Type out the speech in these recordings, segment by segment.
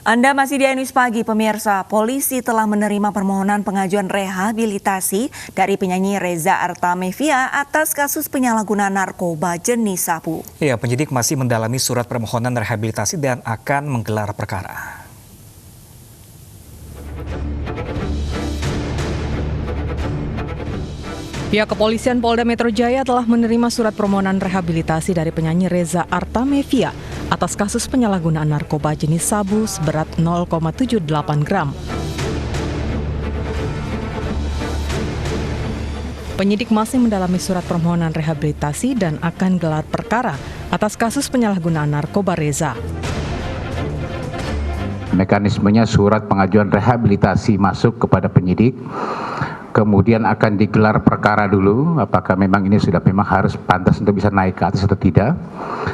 Anda masih di News Pagi, pemirsa. Polisi telah menerima permohonan pengajuan rehabilitasi dari penyanyi Reza Artamevia atas kasus penyalahgunaan narkoba jenis sabu. Ya, penyidik masih mendalami surat permohonan rehabilitasi dan akan menggelar perkara. Pihak kepolisian Polda Metro Jaya telah menerima surat permohonan rehabilitasi dari penyanyi Reza Artamevia atas kasus penyalahgunaan narkoba jenis sabu seberat 0,78 gram. Penyidik masih mendalami surat permohonan rehabilitasi dan akan gelar perkara atas kasus penyalahgunaan narkoba Reza. Mekanismenya surat pengajuan rehabilitasi masuk kepada penyidik, kemudian akan digelar perkara dulu, apakah memang ini sudah memang harus pantas untuk bisa naik ke atas atau tidak.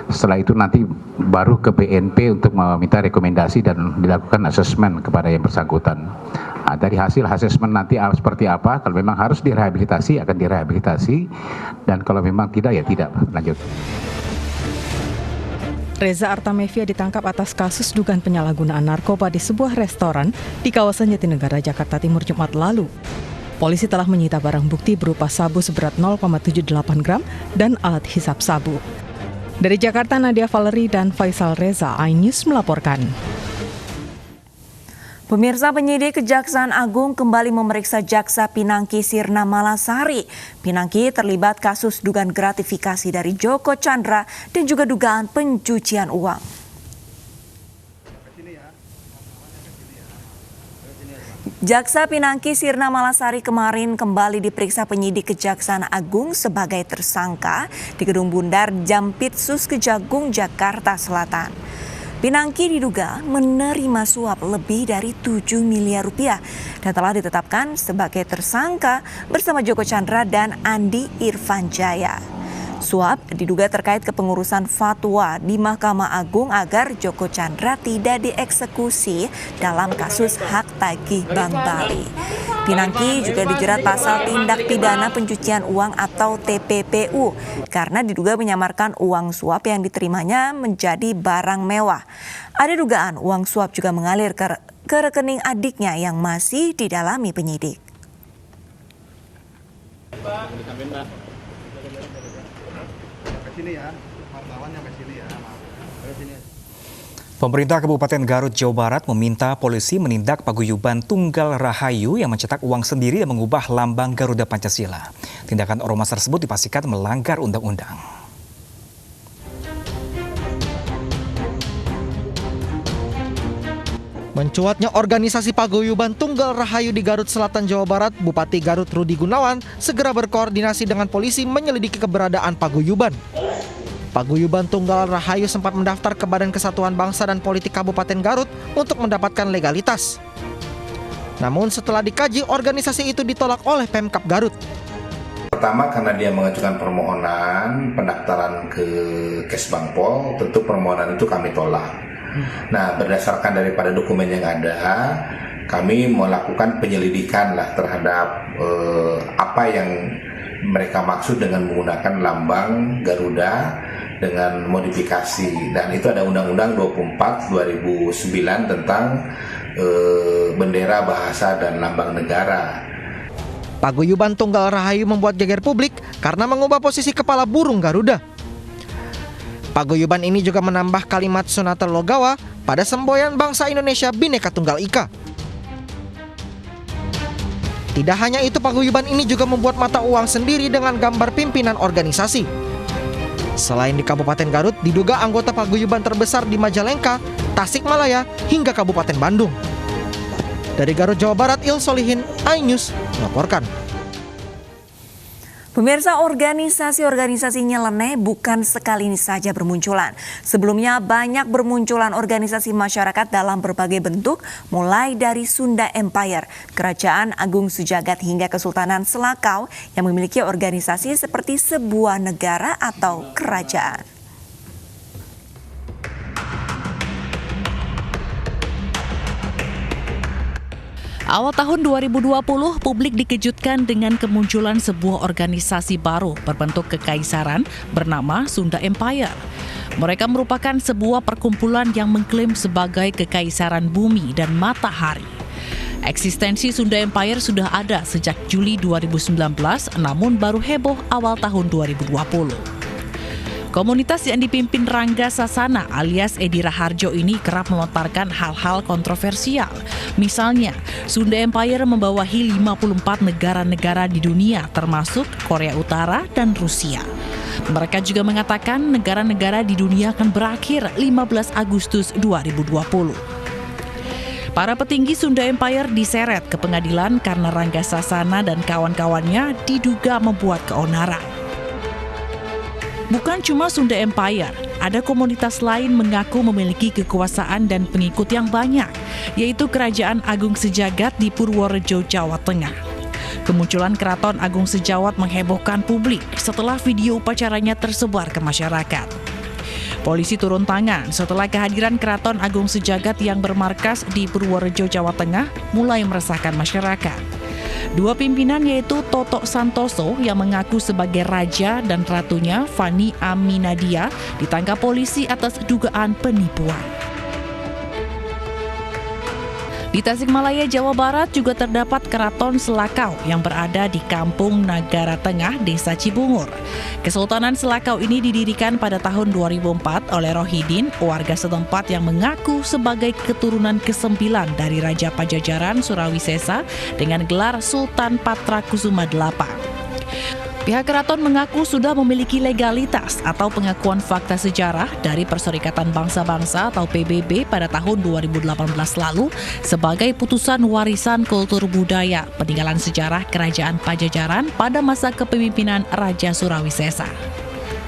Setelah itu nanti baru ke BNP untuk meminta rekomendasi dan dilakukan asesmen kepada yang bersangkutan. Nah, dari hasil asesmen nanti seperti apa, kalau memang harus direhabilitasi akan direhabilitasi, dan kalau memang tidak ya tidak, lanjut. Reza Artamevia ditangkap atas kasus dugaan penyalahgunaan narkoba di sebuah restoran di kawasan Jatinegara, Jakarta Timur Jumat lalu. Polisi telah menyita barang bukti berupa sabu seberat 0,78 gram dan alat hisap sabu. Dari Jakarta, Nadia Valerie dan Faisal Reza, iNews melaporkan. Pemirsa, penyidik Kejaksaan Agung kembali memeriksa Jaksa Pinangki Sirna Malasari. Pinangki terlibat kasus dugaan gratifikasi dari Joko Chandra dan juga dugaan pencucian uang. Jaksa Pinangki Sirna Malasari kemarin kembali diperiksa penyidik Kejaksaan Agung sebagai tersangka di Gedung Bundar Jampitsus Kejagung, Jakarta Selatan. Pinangki diduga menerima suap lebih dari 7 miliar rupiah dan telah ditetapkan sebagai tersangka bersama Joko Chandra dan Andi Irfanjaya. Suap diduga terkait kepengurusan fatwa di Mahkamah Agung agar Joko Chandra tidak dieksekusi dalam kasus hak tagih Bank Bali. Pinangki juga dijerat pasal tindak pidana pencucian uang atau TPPU karena diduga menyamarkan uang suap yang diterimanya menjadi barang mewah. Ada dugaan uang suap juga mengalir ke rekening adiknya yang masih didalami penyidik. Pemerintah Kabupaten Garut, Jawa Barat meminta polisi menindak paguyuban Tunggal Rahayu yang mencetak uang sendiri dan mengubah lambang Garuda Pancasila. Tindakan ormas tersebut dipastikan melanggar undang-undang. Mencuatnya organisasi paguyuban Tunggal Rahayu di Garut Selatan, Jawa Barat, Bupati Garut Rudi Gunawan segera berkoordinasi dengan polisi menyelidiki keberadaan paguyuban. Paguyuban Tunggal Rahayu sempat mendaftar ke Badan Kesatuan Bangsa dan Politik Kabupaten Garut untuk mendapatkan legalitas. Namun setelah dikaji, organisasi itu ditolak oleh Pemkab Garut. Pertama, karena dia mengajukan permohonan pendaftaran ke Kesbangpol, tentu permohonan itu kami tolak. Nah, berdasarkan daripada dokumen yang ada, kami melakukan penyelidikan terhadap apa yang mereka maksud dengan menggunakan lambang Garuda dengan modifikasi, dan itu ada Undang-Undang 24 2009 tentang bendera, bahasa, dan lambang negara. Paguyuban Tunggal Rahayu membuat geger publik karena mengubah posisi kepala burung Garuda. Paguyuban ini juga menambah kalimat Sunata Logawa pada semboyan bangsa Indonesia Bhinneka Tunggal Ika. Tidak hanya itu, paguyuban ini juga membuat mata uang sendiri dengan gambar pimpinan organisasi. Selain di Kabupaten Garut, diduga anggota paguyuban terbesar di Majalengka, Tasikmalaya, hingga Kabupaten Bandung. Dari Garut, Jawa Barat, Il Solihin, iNews melaporkan. Pemirsa, organisasi-organisasi nyeleneh bukan sekali ini saja bermunculan. Sebelumnya banyak bermunculan organisasi masyarakat dalam berbagai bentuk, mulai dari Sunda Empire, Kerajaan Agung Sejagat hingga Kesultanan Selakau yang memiliki organisasi seperti sebuah negara atau kerajaan. Awal tahun 2020, publik dikejutkan dengan kemunculan sebuah organisasi baru berbentuk kekaisaran bernama Sunda Empire. Mereka merupakan sebuah perkumpulan yang mengklaim sebagai kekaisaran bumi dan matahari. Eksistensi Sunda Empire sudah ada sejak Juli 2019, namun baru heboh awal tahun 2020. Komunitas yang dipimpin Rangga Sasana alias Edi Raharjo ini kerap melontarkan hal-hal kontroversial. Misalnya, Sunda Empire membawahi 54 negara-negara di dunia termasuk Korea Utara dan Rusia. Mereka juga mengatakan negara-negara di dunia akan berakhir 15 Agustus 2020. Para petinggi Sunda Empire diseret ke pengadilan karena Rangga Sasana dan kawan-kawannya diduga membuat keonaran. Bukan cuma Sunda Empire, ada komunitas lain mengaku memiliki kekuasaan dan pengikut yang banyak, yaitu Kerajaan Agung Sejagat di Purworejo, Jawa Tengah. Kemunculan Keraton Agung Sejawat menghebohkan publik setelah video upacaranya tersebar ke masyarakat. Polisi turun tangan setelah kehadiran Keraton Agung Sejagat yang bermarkas di Purworejo, Jawa Tengah mulai meresahkan masyarakat. Dua pimpinan yaitu Toto Santoso yang mengaku sebagai raja dan ratunya Fani Aminadia ditangkap polisi atas dugaan penipuan. Di Tasikmalaya, Jawa Barat juga terdapat Keraton Selakau yang berada di Kampung Nagara Tengah, Desa Cibungur. Kesultanan Selakau ini didirikan pada tahun 2004 oleh Rohidin, warga setempat yang mengaku sebagai keturunan ke-9 dari Raja Pajajaran Surawisesa dengan gelar Sultan Patrakusuma VIII. Pihak keraton mengaku sudah memiliki legalitas atau pengakuan fakta sejarah dari Perserikatan Bangsa-Bangsa atau PBB pada tahun 2018 lalu sebagai putusan warisan kultur budaya peninggalan sejarah Kerajaan Pajajaran pada masa kepemimpinan Raja Surawisesa.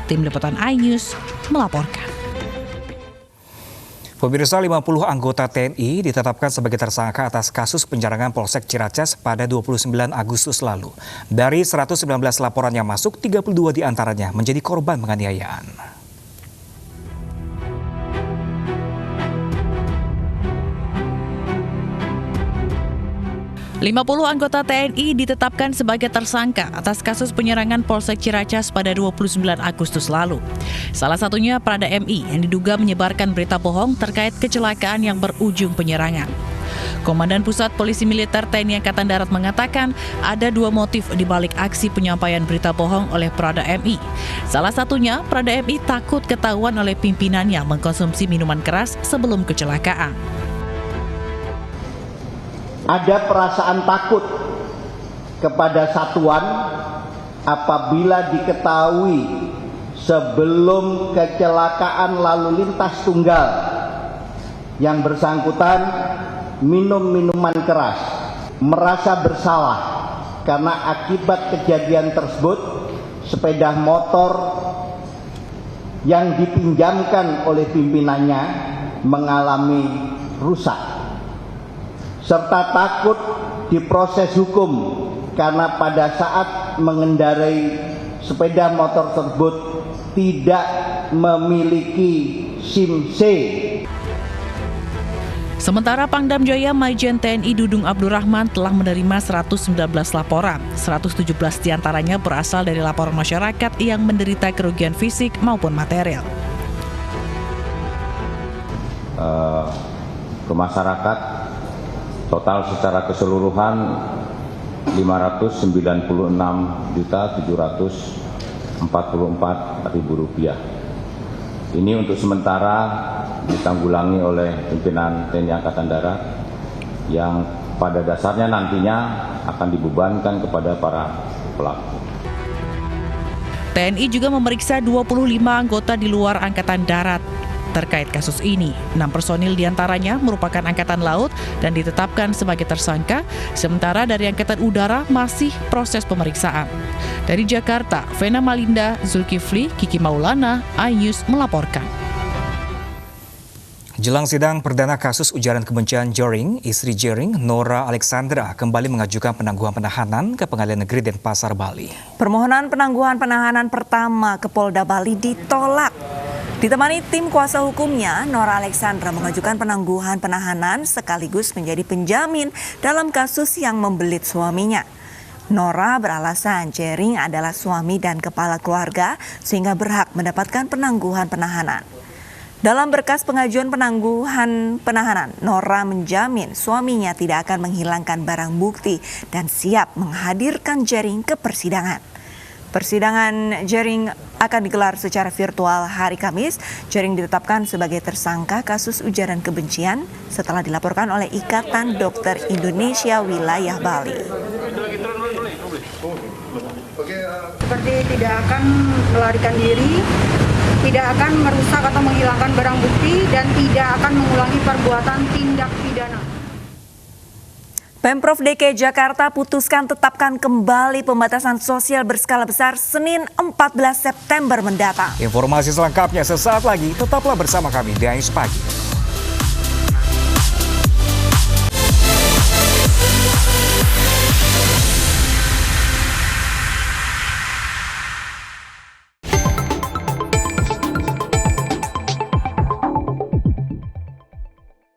Tim Liputan iNews melaporkan. Pemirsa, 50 anggota TNI ditetapkan sebagai tersangka atas kasus penyerangan Polsek Ciracas pada 29 Agustus lalu. Dari 119 laporan yang masuk, 32 diantaranya menjadi korban penganiayaan. 50 anggota TNI ditetapkan sebagai tersangka atas kasus penyerangan Polsek Ciracas pada 29 Agustus lalu. Salah satunya Prada MI yang diduga menyebarkan berita bohong terkait kecelakaan yang berujung penyerangan. Komandan Pusat Polisi Militer TNI Angkatan Darat mengatakan ada dua motif di balik aksi penyampaian berita bohong oleh Prada MI. Salah satunya, Prada MI takut ketahuan oleh pimpinannya mengkonsumsi minuman keras sebelum kecelakaan. Ada perasaan takut kepada satuan apabila diketahui sebelum kecelakaan lalu lintas tunggal yang bersangkutan minum minuman keras, merasa bersalah karena akibat kejadian tersebut sepeda motor yang dipinjamkan oleh pimpinannya mengalami rusak, serta takut diproses hukum karena pada saat mengendarai sepeda motor tersebut tidak memiliki SIM-C. Sementara Pangdam Jaya Majen TNI Dudung Abdurrahman telah menerima 119 laporan. 117 diantaranya berasal dari laporan masyarakat yang menderita kerugian fisik maupun material. Ke masyarakat total secara keseluruhan Rp596.744.000. Ini untuk sementara ditanggulangi oleh pimpinan TNI Angkatan Darat yang pada dasarnya nantinya akan dibebankan kepada para pelaku. TNI juga memeriksa 25 anggota di luar Angkatan Darat. Terkait kasus ini, 6 personil diantaranya merupakan Angkatan Laut dan ditetapkan sebagai tersangka, sementara dari Angkatan Udara masih proses pemeriksaan. Dari Jakarta, Vena Malinda, Zulkifli, Kiki Maulana, iNews melaporkan. Jelang sidang perdana kasus ujaran kebencian Joring, istri Jering, Nora Alexandra, kembali mengajukan penangguhan penahanan ke Pengadilan Negeri Denpasar, Bali. Permohonan penangguhan penahanan pertama ke Polda Bali ditolak. Ditemani tim kuasa hukumnya, Nora Alexandra mengajukan penangguhan penahanan sekaligus menjadi penjamin dalam kasus yang membelit suaminya. Nora beralasan Jering adalah suami dan kepala keluarga sehingga berhak mendapatkan penangguhan penahanan. Dalam berkas pengajuan penangguhan penahanan, Nora menjamin suaminya tidak akan menghilangkan barang bukti dan siap menghadirkan Jering ke persidangan. Persidangan Jering akan digelar secara virtual hari Kamis. Jering ditetapkan sebagai tersangka kasus ujaran kebencian setelah dilaporkan oleh Ikatan Dokter Indonesia Wilayah Bali. Seperti tidak akan melarikan diri, tidak akan merusak atau menghilangkan barang bukti, dan tidak akan mengulangi perbuatan tindak pidana. Pemprov DKI Jakarta putuskan tetapkan kembali pembatasan sosial berskala besar Senin 14 September mendatang. Informasi selengkapnya sesaat lagi, tetaplah bersama kami di Ais Pagi.